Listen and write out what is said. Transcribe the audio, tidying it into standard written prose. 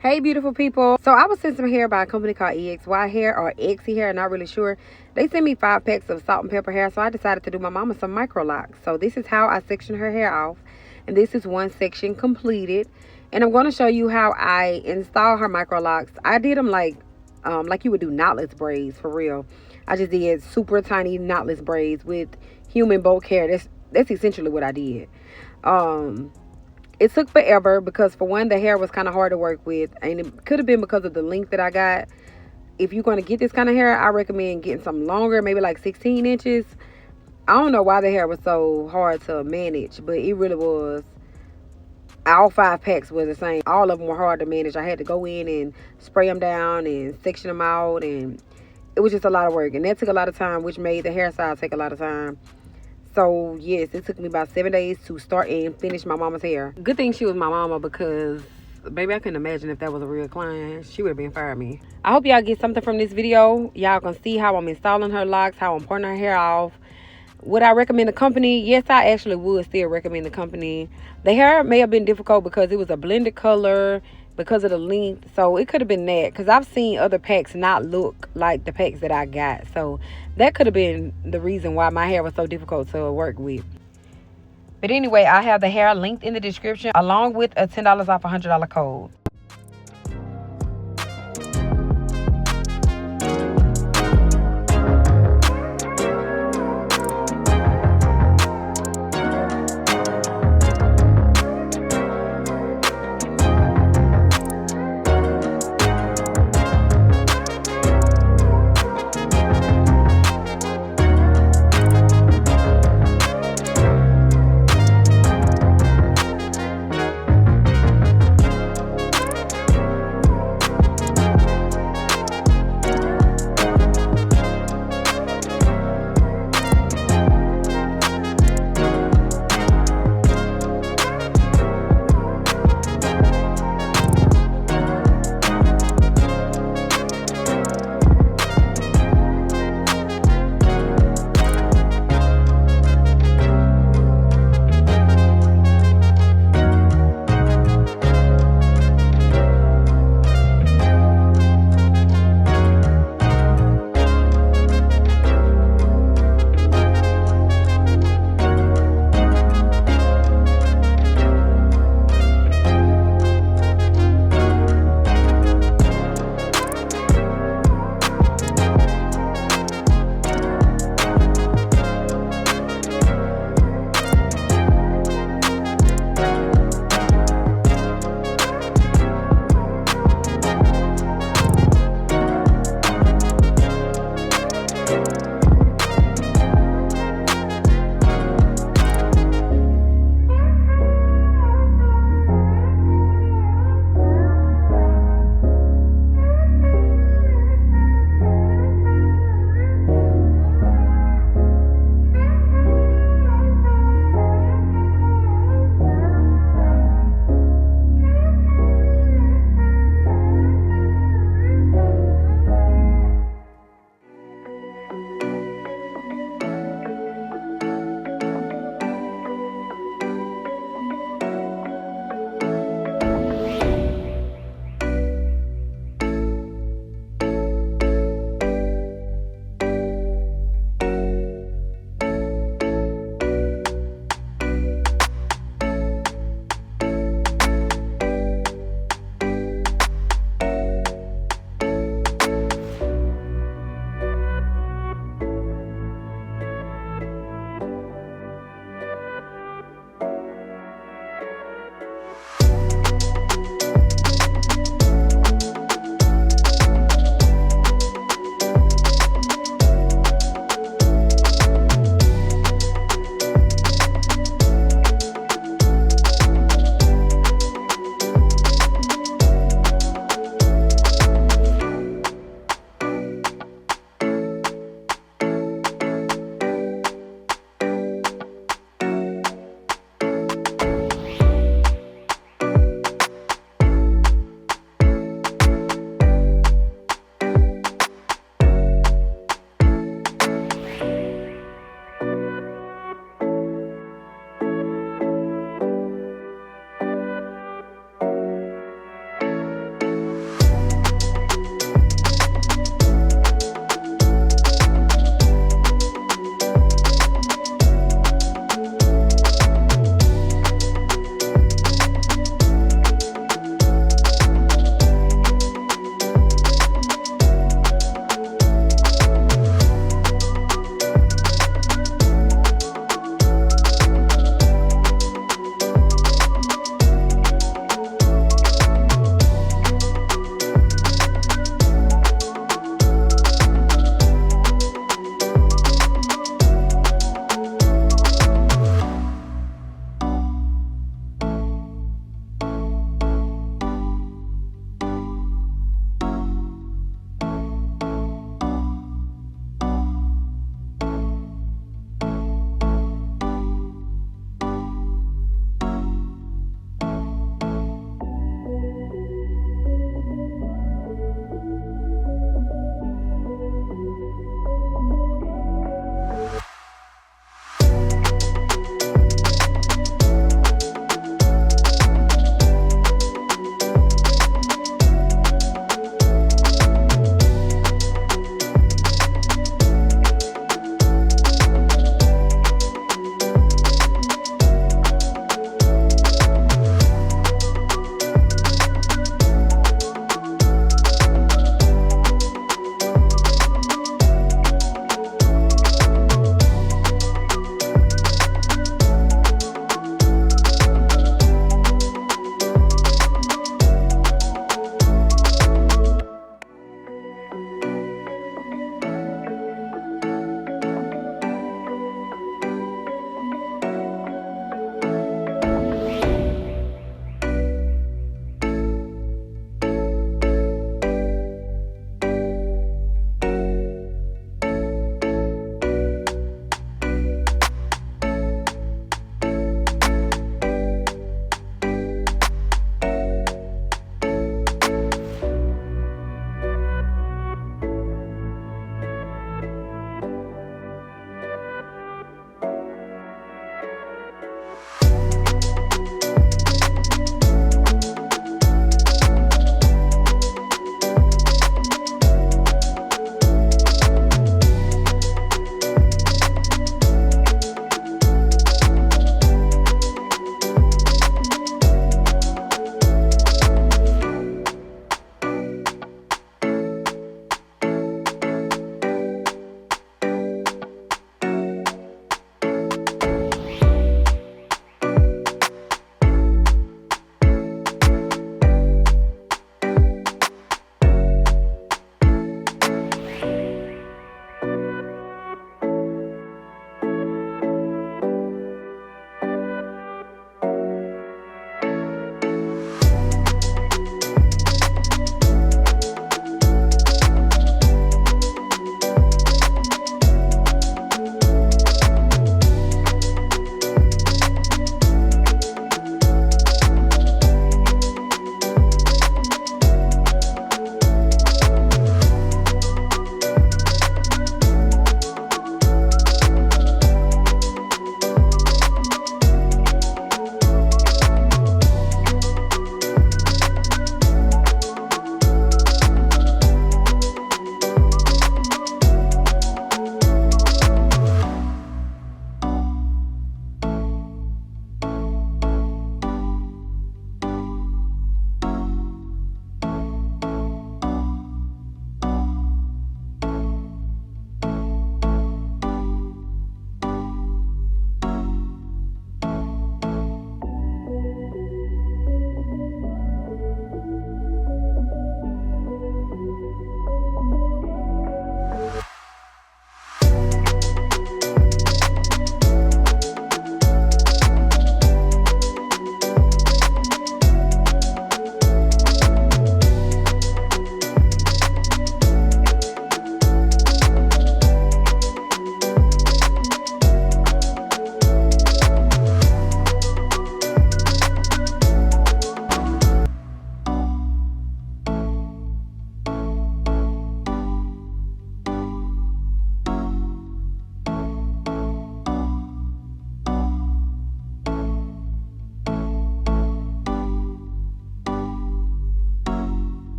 Hey, beautiful people. So I was sent some hair by a company called Exyhair or Exyhair, not really sure. They sent me 5 packs of salt and pepper hair, so I decided to do my mama some micro locks. So this is how I section her hair off, and this is one section completed. And I'm going to show you how I install her micro locks. I did them like you would do knotless braids for real. I just did super tiny knotless braids with human bulk hair. That's essentially what I did. Um, it took forever because, for one, the hair was kind of hard to work with, and it could have been because of the length that I got. If you're going to get this kind of hair, I recommend getting something longer, maybe like 16 inches. I don't know why the hair was so hard to manage, but it really was. All 5 packs were the same. All of them were hard to manage. I had to go in and spray them down and section them out, and it was just a lot of work, and that took a lot of time, which made the hairstyle take a lot of time. So yes, it took me about 7 days to start and finish my mama's hair. Good thing she was my mama, because baby, I couldn't imagine if that was a real client. She would have been fired me. I hope y'all get something from this video. Y'all can see how I'm installing her locks, how I'm pulling her hair off. Would I recommend the company? Yes, I actually would still recommend the company. The hair may have been difficult because it was a blended color, because of the length. So it could have been that, because I've seen other packs not look like the packs that I got. So that could have been the reason why my hair was so difficult to work with. But anyway, I have the hair linked in the description along with a $10 off $100 code.